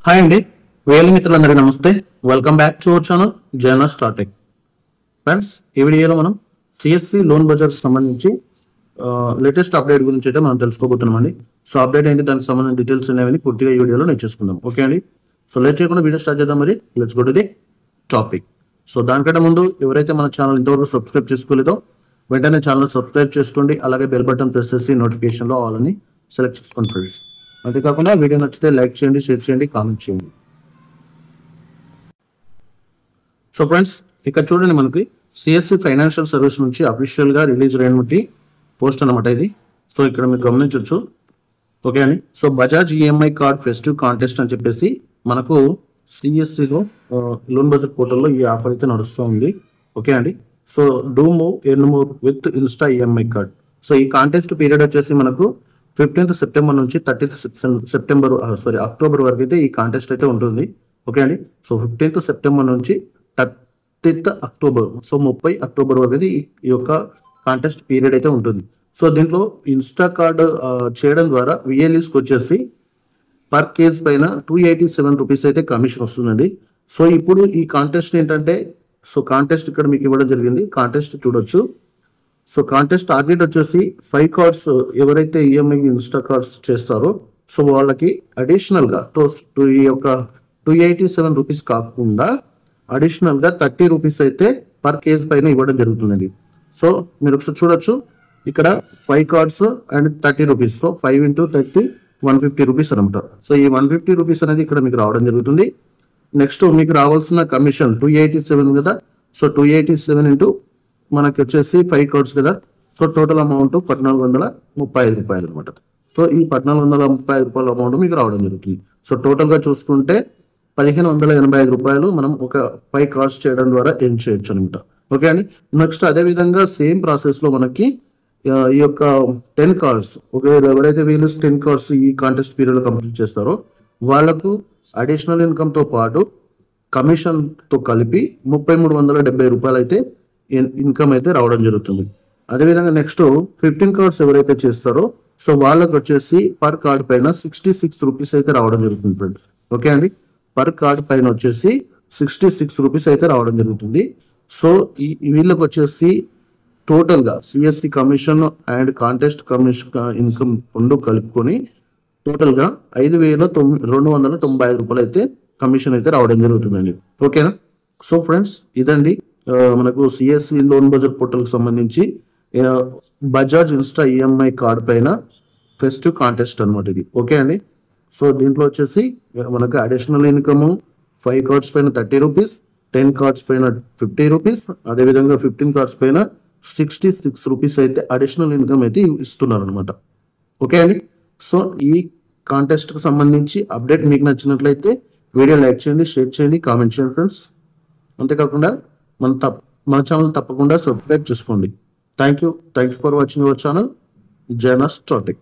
Hi అండి, వేలు మిత్రులందరికీ నమస్తే. Welcome back to our channel జైనా Startek. Friends, ఈ వీడియోలో మనం సిఎస్సి లోన్ బడ్జెట్కి సంబంధించి లేటెస్ట్ అప్డేట్ గురించి అయితే మనం తెలుసుకోబోతున్నామండి. సో అప్డేట్ ఏంటి, దానికి సంబంధించిన డీటెయిల్స్ అనేవి పూర్తిగా ఈ వీడియోలో నేర్చేసుకుందాం. ఓకే అండి. సో లేట్ చేయకుండా వీడియో స్టార్ట్ చేద్దాం. మరి let's go to the topic. So దానికంటే ముందు ఎవరైతే మన ఛానల్ ఇంతవరకు సబ్స్క్రైబ్ చేసుకోలేదో వెంటనే ఛానల్ సబ్స్క్రైబ్ చేసుకోండి. అలాగే బెల్ బటన్ ప్రెస్ చేసి నోటిఫికేషన్లో ఆల్ అని సెలెక్ట్ చేసుకోండి ఫ్రెండ్స్. అంతేకాకుండా వీడియో నచ్చితే లైక్ చేయండి, షేర్ చేయండి, కామెంట్ చేయండి. సో ఫ్రెండ్స్, ఇక్కడ చూడండి, మనకి సిఎస్సి ఫైనాన్షియల్ సర్వీస్ నుంచి అఫీషియల్ గా రిలీజ్ అయినటువంటి పోస్ట్ అనమాట ఇది. సో ఇక్కడ మీరు గమనించవచ్చు. ఓకే అండి. So Bajaj EMI card festive contest అని చెప్పేసి మనకు సిఎస్సిలో లోన్ బడ్జెట్ పోర్టల్లో ఈ ఆఫర్ అయితే నడుస్తూ ఉంది. ఓకే అండి. So do move earn move with Insta EMI card. So ఈ కాంటెస్ట్ పీరియడ్ వచ్చేసి మనకు 15th సెప్టెంబర్ నుంచి 30th అక్టోబర్ వరకు అయితే ఈ కాంటెస్ట్ అయితే ఉంటుంది. ఓకే అండి. సో 15th సెప్టెంబర్ నుంచి 30th అక్టోబర్, సో 30 అక్టోబర్ వరకు అయితే ఈ యొక్క కాంటెస్ట్ పీరియడ్ అయితే ఉంటుంది. సో దీంట్లో ఇన్స్టా కార్డ్ చేయడం ద్వారా విఎల్ఈస్కి వచ్చేసి పర్ కేజ్ పైన 287 రూపీస్ అయితే కమిషన్ వస్తుందండి. సో ఇప్పుడు ఈ కాంటెస్ట్ ఏంటంటే, సో కాంటెస్ట్ ఇక్కడ మీకు ఇవ్వడం జరిగింది. కాంటెస్ట్ చూడొచ్చు. సో కాంటెస్ట్ టార్గెట్ వచ్చేసి 5 కార్డ్స్ ఎవరైతే ఈఎంఐ ఇన్స్టా కార్డ్స్ చేస్తారో సో వాళ్ళకి అడిషనల్ గా ఈ యొక్క 287 రూపీస్ కాకుండా అడిషనల్ గా 30 రూపీస్ అయితే పర్ కేజ్ పైన ఇవ్వడం జరుగుతుందండి. సో మీరు ఒకసారి చూడొచ్చు, ఇక్కడ 5 cards and 30 rupees. So 5 × 30 150 rupees అనమాట. సో ఈ 150 రూపీస్ అనేది ఇక్కడ మీకు రావడం జరుగుతుంది. నెక్స్ట్ మీకు రావాల్సిన కమిషన్ 287 కదా. సో 287 ఇంటూ మనకి వచ్చేసి 5 కార్డ్స్ కదా. సో టోటల్ అమౌంట్ 1435 రూపాయలు అనమాట. సో ఈ 1435 రూపాయల అమౌంట్ మీకు రావడం జరుగుతుంది. సో టోటల్ గా చూసుకుంటే 1585 రూపాయలు మనం ఒక 5 కార్డ్స్ చేయడం ద్వారా ఎర్న్ చేయొచ్చు అనమాట. ఓకే అండి. నెక్స్ట్ అదే విధంగా సేమ్ ప్రాసెస్ లో మనకి ఈ యొక్క 10 కార్డ్స్ ఎవరైతే వీళ్ళు 10 కార్డ్స్ ఈ కాంటెస్ట్ పీరియడ్ లో కంప్లీట్ చేస్తారో వాళ్ళకు అడిషనల్ ఇన్కమ్ తో పాటు కమిషన్ తో కలిపి 3370 రూపాయలు అయితే ఇన్కమ్ అయితే రావడం జరుగుతుంది. అదేవిధంగా నెక్స్ట్ 15 కార్డ్స్ ఎవరైతే చేస్తారో సో వాళ్ళకి వచ్చేసి పర్ కార్డ్ పైన 66 రూపీస్ అయితే రావడం జరుగుతుంది ఫ్రెండ్స్. ఓకే అండి. పర్ కార్డ్ పైన వచ్చేసి 66 రూపీస్ అయితే రావడం జరుగుతుంది. సో వీళ్ళకి వచ్చేసి టోటల్ గా CSC commission and contest commission income రెండు కలుపుకొని టోటల్ గా 5295 రూపాయలు అయితే కమిషన్ అయితే రావడం జరుగుతుందండి. ఓకేనా. సో ఫ్రెండ్స్, ఇదండి మనకు సిఎస్సి లోన్ బడ్జెట్ పోర్టల్ కి సంబంధించి బజాజ్ ఇన్స్టా ఈఎంఐ కార్డ్ పైన ఫెస్టివ్ కాంటెస్ట్ అనమాట ఇది. ఓకే అండి. సో దీంట్లో వచ్చేసి మనకు అడిషనల్ ఇన్కమ్ 5 కార్డ్స్ పైన 30 రూపీస్, 10 కార్డ్స్ పైన 50 రూపీస్, అదేవిధంగా 15 కార్డ్స్ పైన 66 రూపీస్ అయితే అడిషనల్ ఇన్కమ్ అయితే ఇస్తున్నారు అనమాట. ఓకే అండి. సో ఈ కాంటెస్ట్ కు సంబంధించి అప్డేట్ మీకు నచ్చినట్లయితే వీడియో లైక్ చేయండి, షేర్ చేయండి, కామెంట్ చేయండి ఫ్రెండ్స్. అంతేకాకుండా మన ఛానల్ తప్పకుండా సబ్స్క్రైబ్ చేసుకోండి. Thank you for watching our channel జైనా Startek.